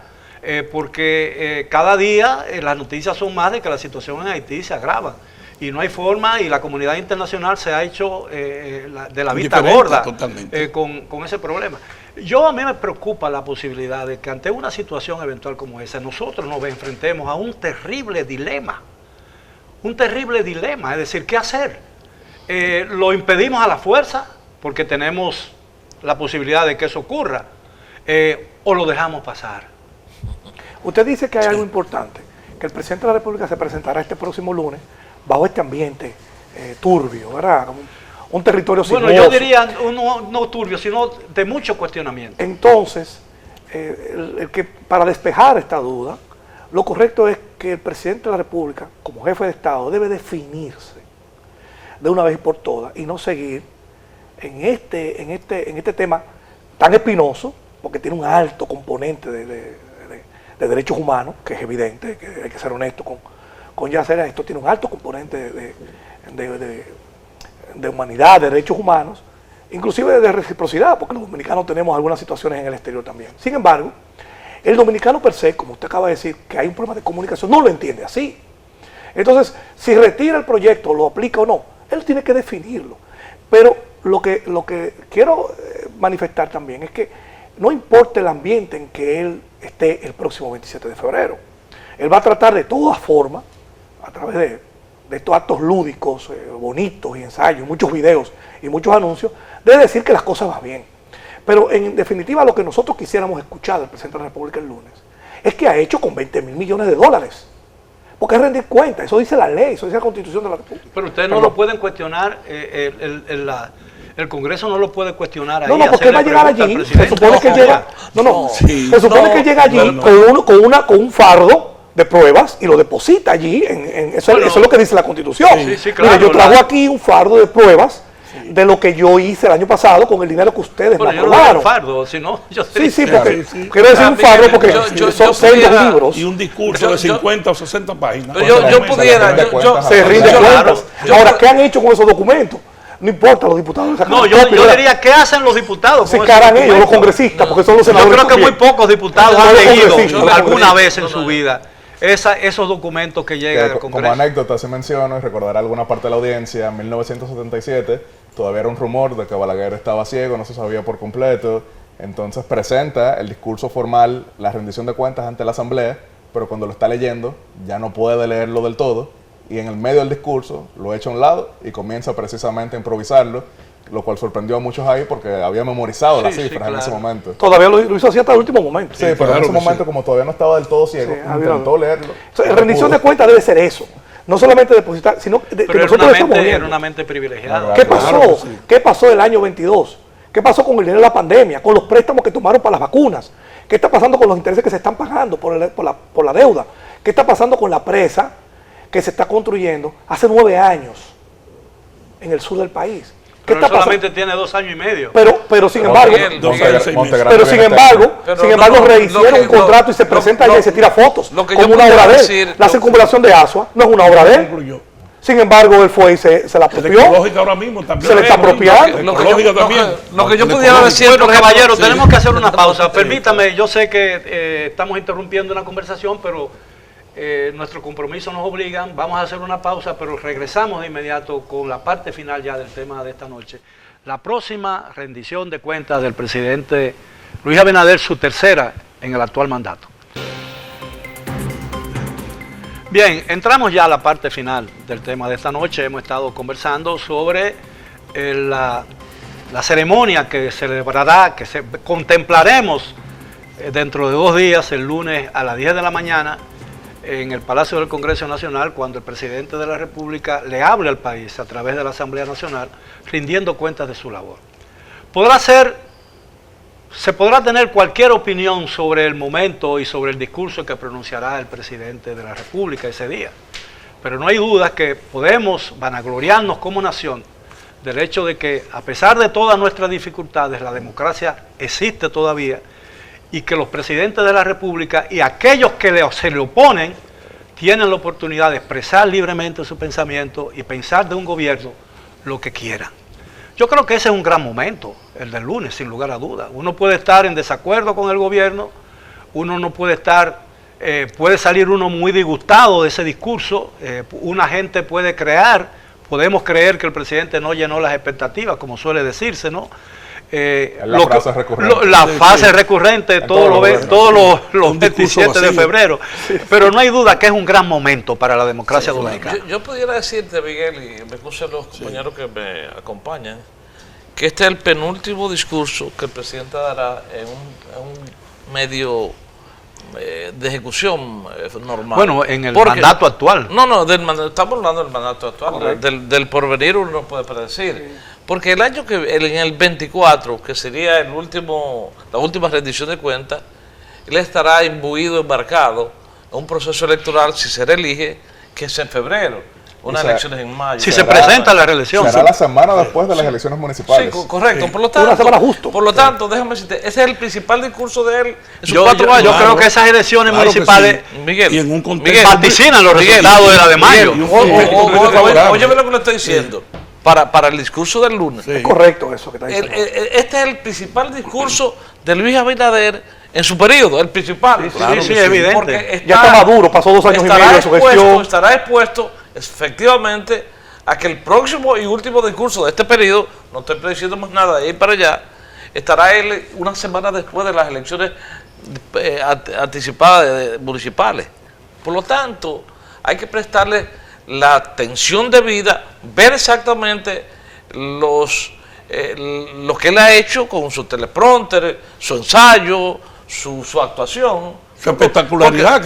porque cada día las noticias son más de que la situación en Haití se agrava. Y no hay forma, y la comunidad internacional se ha hecho de la vista Indiferente, gorda totalmente. con ese problema. A mí me preocupa la posibilidad de que ante una situación eventual como esa, nosotros nos enfrentemos a un terrible dilema. Un terrible dilema, es decir, ¿qué hacer? ¿Lo impedimos a la fuerza porque tenemos la posibilidad de que eso ocurra? ¿O lo dejamos pasar? Usted dice que hay algo importante, que el presidente de la República se presentará este próximo lunes bajo este ambiente turbio, ¿verdad? Como un territorio sinuoso. Bueno, yo diría no turbio, sino de mucho cuestionamiento. Entonces, que para despejar esta duda, lo correcto es que el presidente de la República, como jefe de Estado, debe definirse de una vez y por todas y no seguir en este tema tan espinoso, porque tiene un alto componente de derechos humanos, que es evidente, que hay que ser honesto con Yasser. Esto tiene un alto componente de humanidad, de derechos humanos, inclusive de reciprocidad, porque los dominicanos tenemos algunas situaciones en el exterior también. Sin embargo, el dominicano per se, como usted acaba de decir, que hay un problema de comunicación, no lo entiende así. Entonces, si retira el proyecto, lo aplica o no, él tiene que definirlo. Pero lo que quiero manifestar también es que no importa el ambiente en que él esté el próximo 27 de febrero. Él va a tratar de todas formas, a través de estos actos lúdicos, bonitos y ensayos, muchos videos y muchos anuncios, de decir que las cosas van bien. Pero en definitiva lo que nosotros quisiéramos escuchar del presidente de la República el lunes es que ha hecho con 20.000 millones de dólares. Porque es rendir cuenta, eso dice la ley, eso dice la Constitución de la República. Pero ustedes no lo pueden cuestionar, el Congreso no lo puede cuestionar ahí. No, porque él va a llegar allí, se supone que llega, Sí. se supone que llega allí con un fardo de pruebas y lo deposita allí, eso es lo que dice la Constitución. Sí, claro, Mire, yo traigo aquí un fardo de pruebas de lo que yo hice el año pasado con el dinero que ustedes me Yo no veo aprobaron. el fardo, si no, yo Sí, Claro, porque sí. quiero decir un fardo porque son 6 libros. Y un discurso de 50 o 60 páginas. Yo pudiera, Se rinde Claro. cuentas. Ahora, ¿qué han hecho con esos documentos? No importa, los diputados sacan No, una yo copia, diría, ¿qué hacen los diputados? se con encaran esos ellos, los documentos? congresistas, porque son los Yo senadores. creo que muy también. pocos diputados No, han los leído congresistas, los alguna congresistas. vez en su vida esos documentos que llegan al Como Congreso. anécdota se menciona, y recordará alguna parte de la audiencia, en 1977 todavía era un rumor de que Balaguer estaba ciego, no se sabía por completo, entonces presenta el discurso formal, la rendición de cuentas ante la Asamblea, pero cuando lo está leyendo ya no puede leerlo del todo, y en el medio del discurso lo echa a un lado y comienza precisamente a improvisarlo, lo cual sorprendió a muchos ahí porque había memorizado las Sí, cifras sí, en ese claro. momento. Todavía lo hizo así hasta el último momento. Sí, pero claro en ese que momento, sí. como todavía no estaba del todo ciego, Sí, había- intentó leerlo. O sea, no rendición pudo. de cuentas debe ser eso. No solamente depositar, sino que Pero nosotros estamos era viendo. una mente privilegiada. ¿Qué Claro, pasó? que sí. ¿Qué pasó el año 22? ¿Qué pasó con el dinero de la pandemia? ¿Con los préstamos que tomaron para las vacunas? ¿Qué está pasando con los intereses que se están pagando por la deuda? ¿Qué está pasando con la presa que se está construyendo hace 9 años en el sur del país? ¿Qué Pero está pasando? solamente tiene 2 años y medio. Pero sin embargo, Miguel, Montegrande pero sin viene embargo, Pero rehicieron un contrato y se presenta allá y se tira fotos lo que como yo una pudiera obra de él. decir- La circunvalación de Asua no es una obra de él. Concluyó. Sin embargo, él fue y se la La apropió. ecológica ahora mismo también. Se le está apropiando. La ecológica también. Lo que yo La pudiera ecológica. decir, Bueno, por ejemplo, caballeros, sí. tenemos que hacer una pausa. Permítame, yo sé que estamos interrumpiendo una conversación, pero nuestro compromiso nos obligan. Vamos a hacer una pausa, pero regresamos de inmediato con la parte final ya del tema de esta noche. La próxima rendición de cuentas del presidente Luis Abinader, su tercera en el actual mandato. Bien, entramos ya a la parte final del tema de esta noche. Hemos estado conversando sobre la ceremonia que celebrará, contemplaremos dentro de 2 días, el lunes a las 10 de la mañana, en el Palacio del Congreso Nacional, cuando el presidente de la República le hable al país a través de la Asamblea Nacional, rindiendo cuentas de su labor. Se podrá tener cualquier opinión sobre el momento y sobre el discurso que pronunciará el presidente de la República ese día, pero no hay duda que podemos vanagloriarnos como nación del hecho de que a pesar de todas nuestras dificultades, la democracia existe todavía y que los presidentes de la República y aquellos que se le oponen tienen la oportunidad de expresar libremente su pensamiento y pensar de un gobierno lo que quieran. Yo creo que ese es un gran momento, el del lunes, sin lugar a dudas. Uno puede estar en desacuerdo con el gobierno, uno no puede estar, puede salir uno muy disgustado de ese discurso, una gente podemos creer que el presidente no llenó las expectativas, como suele decirse, ¿no? La frase recurrente. La fase recurrente todos los 27 de febrero. Pero no hay duda que es un gran momento para la democracia dominicana. Yo pudiera decirte, Miguel, y me excusan los compañeros que me acompañan, que este es el penúltimo discurso que el presidente dará en un medio de ejecución normal. Bueno, en el mandato actual. No, estamos hablando del mandato actual. Del porvenir uno no puede predecir. Sí. Porque el año en el 24, que sería la última rendición de cuentas, él estará imbuido, embarcado en un proceso electoral, si se reelige, que es en febrero, unas elecciones en mayo. Si se presenta la reelección. Será la semana después de las elecciones municipales. Sí, correcto. Sí. Por lo tanto, una semana justo. Por lo tanto, déjame decirte, ese es el principal discurso de él en sus 4 años. Yo creo que esas elecciones municipales, Miguel, y en un contexto vaticinan los resultados de la de mayo. Óyeme lo que le estoy diciendo. Para el discurso del lunes. Sí. Es correcto eso que está diciendo. Este es el principal discurso de Luis Abinader en su periodo, el principal. Sí, claro, sí, evidente. Porque ya está maduro, pasó 2 años y medio de su gestión. Estará expuesto efectivamente a que el próximo y último discurso de este periodo, no estoy prediciendo más nada de ahí para allá, estará él una semana después de las elecciones anticipadas municipales. Por lo tanto, hay que prestarle la atención debida, ver exactamente lo que él ha hecho con su teleprompter, su ensayo, su actuación. Su espectacularidad.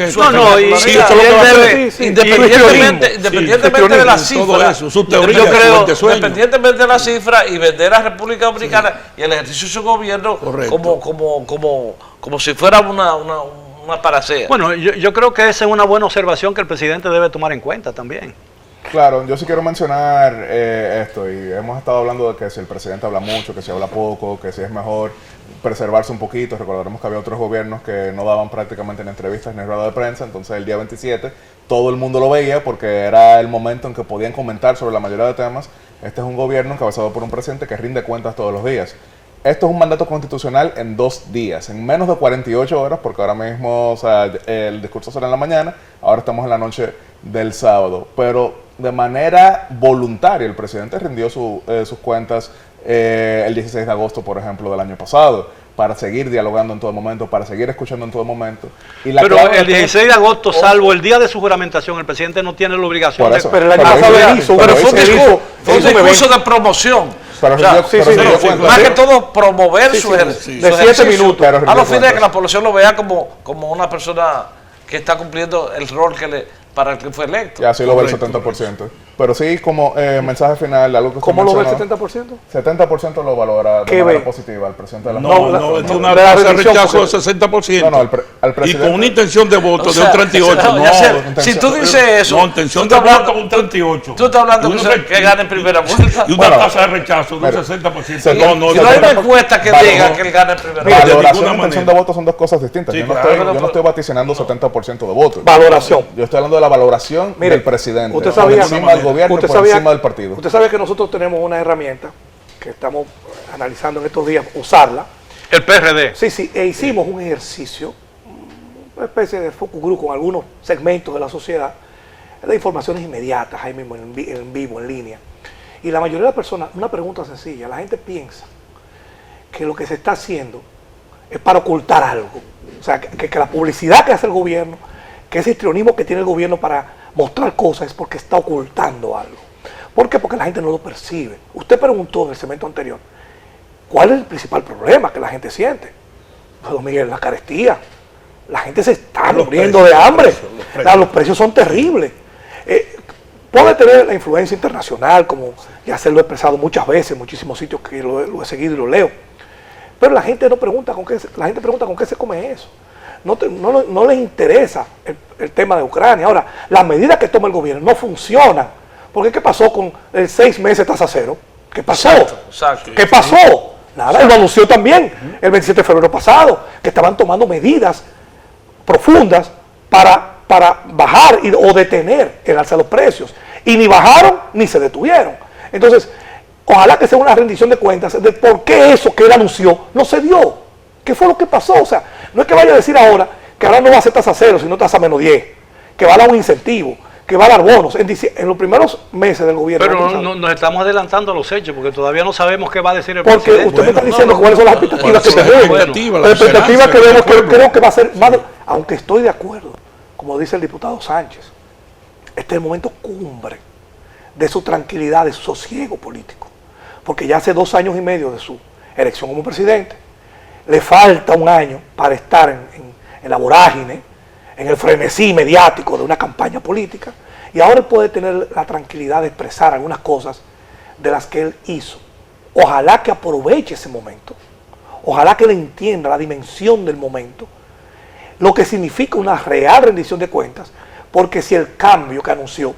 Independientemente de la cifra, su teoría, yo creo, independientemente de la cifra y vender a la República Dominicana y el ejercicio de su gobierno como si fuera una panacea. Bueno, yo creo que esa es una buena observación que el presidente debe tomar en cuenta también. Claro, yo sí quiero mencionar esto, y hemos estado hablando de que si el presidente habla mucho, que si habla poco, que si es mejor preservarse un poquito. Recordaremos que había otros gobiernos que no daban prácticamente ni entrevistas ni rueda de prensa, entonces el día 27 todo el mundo lo veía porque era el momento en que podían comentar sobre la mayoría de temas. Este es un gobierno encabezado por un presidente que rinde cuentas todos los días. Esto es un mandato constitucional en 2 días, en menos de 48 horas, porque ahora mismo, o sea, el discurso será en la mañana, ahora estamos en la noche del sábado. Pero de manera voluntaria, el presidente rindió sus cuentas el 16 de agosto, por ejemplo, del año pasado, para seguir dialogando en todo momento, para seguir escuchando en todo momento. Pero el 16 de agosto, salvo el día de su juramentación, el presidente no tiene la obligación de... Pero el año pasado hizo, pero fue un discurso de promoción. Más que todo promover su ejercicio de 7 minutos. A los fines de que la población lo vea como una persona que está cumpliendo el rol para el que fue electo. Y así lo ve el 70%. Pero sí, como mensaje final, algo que usted ¿Cómo mencionó, lo ve el 70%? 70% lo valora de manera positiva al presidente de la República. No, es una tasa de rechazo del 60%. No, al presidente. Y con una intención de voto de un 38%. Si tú dices eso... No, intención de voto un 38%. Tú estás hablando que gane en primera vuelta. Y una tasa de rechazo de un 60%. No hay una encuesta que diga que él gane en primera vuelta. Valoración e intención de voto son 2 cosas distintas. Yo no estoy vaticinando 70% de votos. Valoración. Yo estoy hablando de la valoración del presidente. Usted sabía, por encima del gobierno, por encima del partido. Usted sabe que nosotros tenemos una herramienta que estamos analizando en estos días, usarla. El PRD. Sí, e hicimos un ejercicio, una especie de focus group con algunos segmentos de la sociedad, de informaciones inmediatas, ahí mismo en vivo, en línea. Y la mayoría de las personas, una pregunta sencilla, la gente piensa que lo que se está haciendo es para ocultar algo. O sea, que la publicidad que hace el gobierno, que ese histrionismo que tiene el gobierno para mostrar cosas es porque está ocultando algo. ¿Por qué? Porque la gente no lo percibe. Usted preguntó en el segmento anterior, ¿cuál es el principal problema que la gente siente? Pues, don Miguel, la carestía. La gente se está muriendo de hambre. Los precios son terribles. Puede tener la influencia internacional, como ya se lo he expresado muchas veces en muchísimos sitios que lo he seguido y lo leo. Pero la gente no pregunta con qué, la gente pregunta con qué se come eso. No les interesa el tema de Ucrania. Ahora, las medidas que toma el gobierno no funcionan. Porque ¿qué pasó con el 6 meses tasa cero? ¿Qué pasó? Exacto. ¿Qué pasó? Nada, él lo anunció también el 27 de febrero pasado, que estaban tomando medidas profundas para bajar o detener el alza de los precios. Y ni bajaron ni se detuvieron. Entonces, ojalá que sea una rendición de cuentas de por qué eso que él anunció no se dio. ¿Qué fue lo que pasó? O sea, no es que vaya a decir ahora que ahora no va a ser tasa cero, sino tasa menos 10, que va a dar un incentivo, que va a dar bonos. En los primeros meses del gobierno. Pero nos estamos adelantando a los hechos, porque todavía no sabemos qué va a decir el porque presidente. usted me está diciendo cuáles son las expectativas que tenemos. Las expectativas que vemos, creo que va a ser más aunque estoy de acuerdo, como dice el diputado Sánchez, este es el momento cumbre de su tranquilidad, de su sosiego político. Porque ya hace 2 años y medio de su elección como presidente, le falta 1 año para estar en la vorágine, en el frenesí mediático de una campaña política, y ahora él puede tener la tranquilidad de expresar algunas cosas de las que él hizo. Ojalá que aproveche ese momento, ojalá que él entienda la dimensión del momento, lo que significa una real rendición de cuentas, porque si el cambio que anunció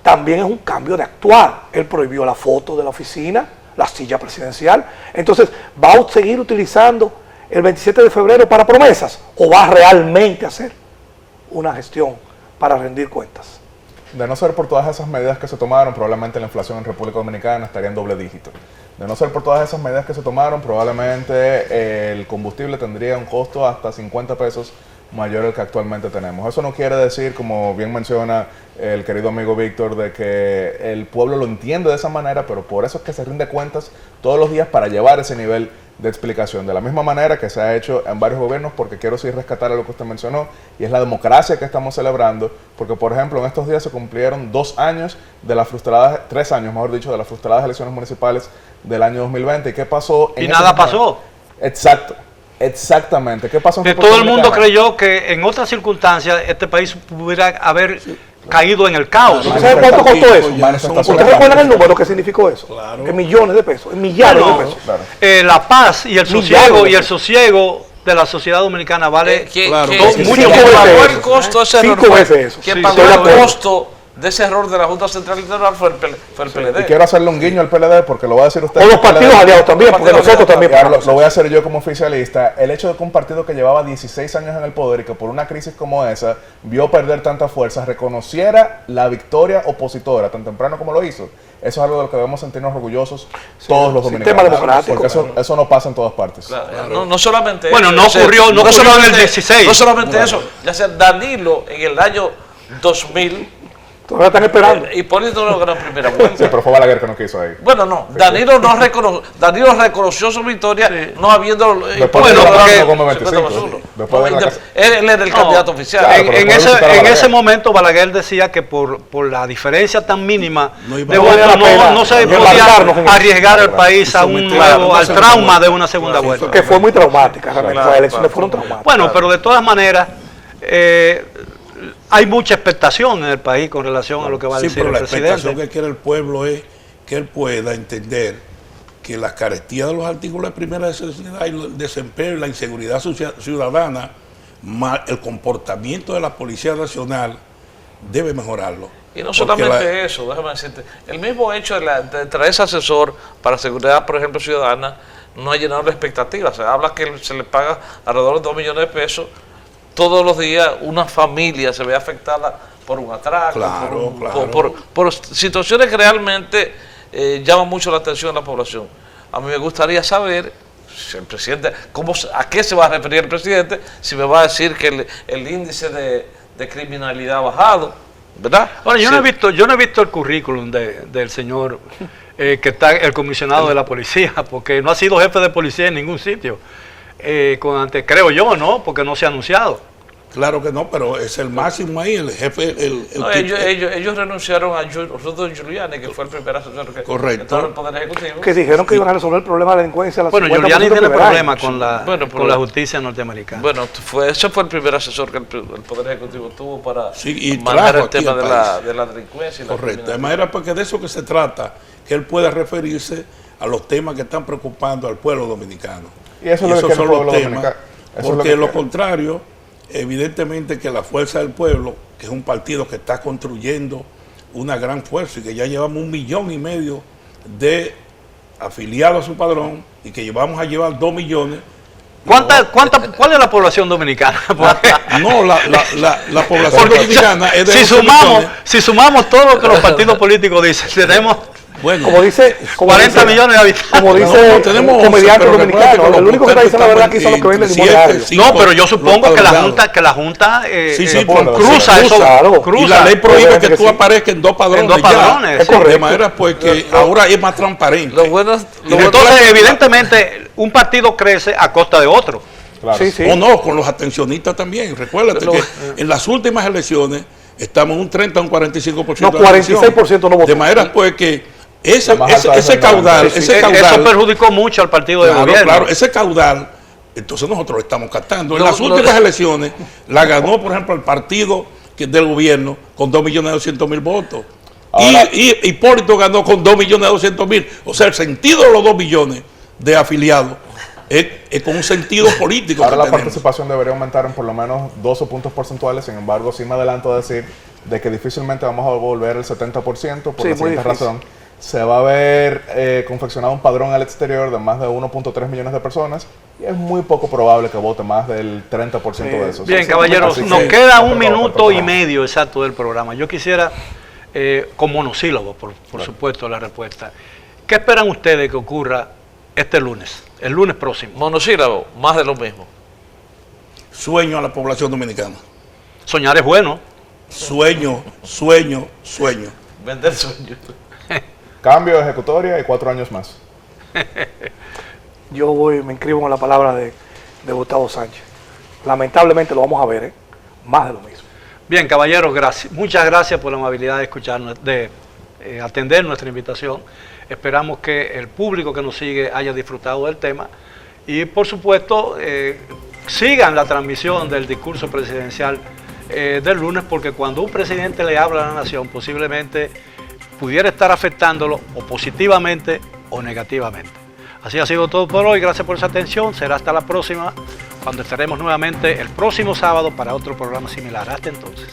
también es un cambio de actuar, él prohibió la foto de la oficina, la silla presidencial, entonces ¿va a seguir utilizando el 27 de febrero para promesas o va a realmente hacer una gestión para rendir cuentas? De no ser por todas esas medidas que se tomaron, probablemente la inflación en República Dominicana estaría en doble dígito. De no ser por todas esas medidas que se tomaron, probablemente el combustible tendría un costo hasta 50 pesos mayor al que actualmente tenemos. Eso no quiere decir, como bien menciona el querido amigo Víctor, de que el pueblo lo entiende de esa manera, pero por eso es que se rinde cuentas todos los días para llevar ese nivel de explicación. De la misma manera que se ha hecho en varios gobiernos, porque quiero sí rescatar a lo que usted mencionó, y es la democracia que estamos celebrando, porque por ejemplo en estos días se cumplieron 2 años de las frustradas, 3 años mejor dicho, de las frustradas elecciones municipales del año 2020. ¿Y qué pasó? Y nada pasó. Exacto. Exactamente. ¿Qué pasó? Que todo el mundo creyó que en otras circunstancias este país pudiera haber caído en el caos. ¿Usted sabe cuánto costó eso? ¿Ustedes recuerdan el número que significó eso? Claro. En millones de pesos, en millares de pesos. Claro. La paz y el sosiego de la sociedad dominicana vale mucho veces pagó el eso. costo de ese 5 error. veces eso. Quien Sí, pagó estoy de el acuerdo. costo de ese error de la Junta Central Electoral fue el PLD. Y quiero hacerle un guiño al PLD porque lo va a decir usted. O los partidos aliados también, porque nosotros también Y ahora pagamos. lo voy a hacer yo como oficialista. El hecho de que un partido que llevaba 16 años en el poder y que por una crisis como esa vio perder tanta fuerza, reconociera la victoria opositora tan temprano como lo hizo, eso es algo de lo que debemos sentirnos orgullosos todos los sistema dominicanos. democrático. Porque eso no pasa en todas partes. Claro. No solamente Bueno, eso. no ocurrió en el solamente- 16. No solamente eso. Ya sea Danilo en el año 2000, Todavía están esperando. Hipólito no ganó en primera vuelta. Sí, pero fue Balaguer que no quiso ahí. Bueno, no, Danilo reconoció su victoria no habiendo Después de la casa como 25, después de la casa. él era el candidato oficial. Claro, pero En por eso estaba ese Balaguer. momento Balaguer decía que por la diferencia tan mínima No iba de a votos valer la pena no se embarcarnos en podía eso. arriesgar al país a un Someter- nuevo, al Claro, trauma de una segunda vuelta. Que fue muy traumática, realmente. Claro, Las elecciones claro. fueron traumáticas. Bueno, pero de todas maneras, hay mucha expectación en el país con relación a lo que va a Sí, decir pero el la expectación presidente. que quiere el pueblo es que él pueda entender que la carestía de los artículos de primera necesidad y el desempleo y la inseguridad ciudadana, más el comportamiento de la Policía Nacional, debe mejorarlo. Y no Porque solamente eso, déjame decirte, el mismo hecho de traer ese asesor para seguridad, por ejemplo, ciudadana, no ha llenado la expectativa. Se habla que se le paga alrededor de 2 millones de pesos. Todos los días una familia se ve afectada por un atraco, Claro, claro. por situaciones que realmente llaman mucho la atención de la población. A mí me gustaría saber si el presidente, a qué se va a referir el presidente, si me va a decir que el índice de criminalidad ha bajado, ¿verdad? Bueno, yo Sí. no he visto el currículum del señor que está el comisionado de la policía, porque no ha sido jefe de policía en ningún sitio. Creo yo, ¿no? Porque no se ha anunciado. Claro que no, pero es el máximo ahí, el jefe, No, ellos renunciaron a Rudo Giuliani, que fue el primer asesor que Correcto. entró en el Poder Ejecutivo. Que dijeron que iban a resolver el problema de la delincuencia a la Bueno, 50% Giuliani tiene primer año. problemas con Bueno, con la justicia norteamericana. Bueno, ese fue el primer asesor que el Poder Ejecutivo tuvo para Sí, y manejar trajo el aquí tema al de país. la delincuencia y la Correcto. De criminalidad. manera porque de eso que se trata, que él pueda referirse a los temas que están preocupando al pueblo dominicano. Y eso es lo que quiere el son pueblo los temas, dominicano. Eso es lo porque que de lo quiere. contrario, evidentemente que la Fuerza del Pueblo, que es un partido que está construyendo una gran fuerza y que ya llevamos 1,5 millones de afiliados a su padrón y que vamos a llevar 2 millones. ¿Cuál es la población dominicana? Porque, No, la población porque dominicana es de si 11 sumamos, millones. si sumamos todo lo que los partidos políticos dicen, tenemos Bueno, Como dice, 40 millones de habitantes. como dice no, tenemos un comediante 11, pero recuerda que dominicano, los el único que está diciendo la verdad aquí votantes son los que venden están limón entre diario. 7, No, pero yo supongo que la empadronados. Junta Sí, sí, cruza eso. claro. Cruza. Y la ley prohíbe Obviamente que que tú sí. aparezcas en 2 padrones. En 2 ya. padrones, es correcto. De manera pues que ahora es más transparente. Lo bueno es- lo bueno- Entonces, evidentemente, un partido crece a costa de otro. Claro. Sí, sí. O no, con los abstencionistas también. Recuérdate que en las últimas elecciones estamos un 30 a un 45%. No, de la abstención. 46% no votó. De manera pues que La más alta es ese el caudal, 90. ese Eso caudal, perjudicó mucho al partido de claro, gobierno. claro, ese caudal, entonces nosotros lo estamos captando. En No, las no. últimas elecciones la ganó, por ejemplo, el partido del gobierno con 2.200.000 votos. Ahora- y Hipólito ganó con 2.200.000. O sea, el sentido de los 2 millones de afiliados es con un sentido político. Ahora que la tenemos. participación debería aumentar en por lo menos 12 puntos porcentuales, sin embargo, sí me adelanto a decir de que difícilmente vamos a volver el 70% por Sí, la muy siguiente difícil. razón. Se va a ver confeccionado un padrón al exterior de más de 1.3 millones de personas y es muy poco probable que vote más del 30% de esos. Bien, Así caballeros, que- nos sí, queda un perdón, minuto y perdón. medio exacto del programa. Yo quisiera, con monosílabos, por supuesto, la respuesta. ¿Qué esperan ustedes que ocurra este lunes, el lunes próximo? Monosílabo, más de lo mismo. Sueño a la población dominicana. Soñar es bueno. Sueño, sueño, sueño. Vender sueños. Cambio de ejecutoria y 4 años más. Yo me inscribo en la palabra de Gustavo Sánchez. Lamentablemente lo vamos a ver, más de lo mismo. Bien, caballeros, gracias. Muchas gracias por la amabilidad de escucharnos, de atender nuestra invitación. Esperamos que el público que nos sigue haya disfrutado del tema y, por supuesto, sigan la transmisión del discurso presidencial del lunes, porque cuando un presidente le habla a la nación, posiblemente pudiera estar afectándolo o positivamente o negativamente. Así ha sido todo por hoy. Gracias por su atención. Será hasta la próxima, cuando estaremos nuevamente el próximo sábado para otro programa similar. Hasta entonces.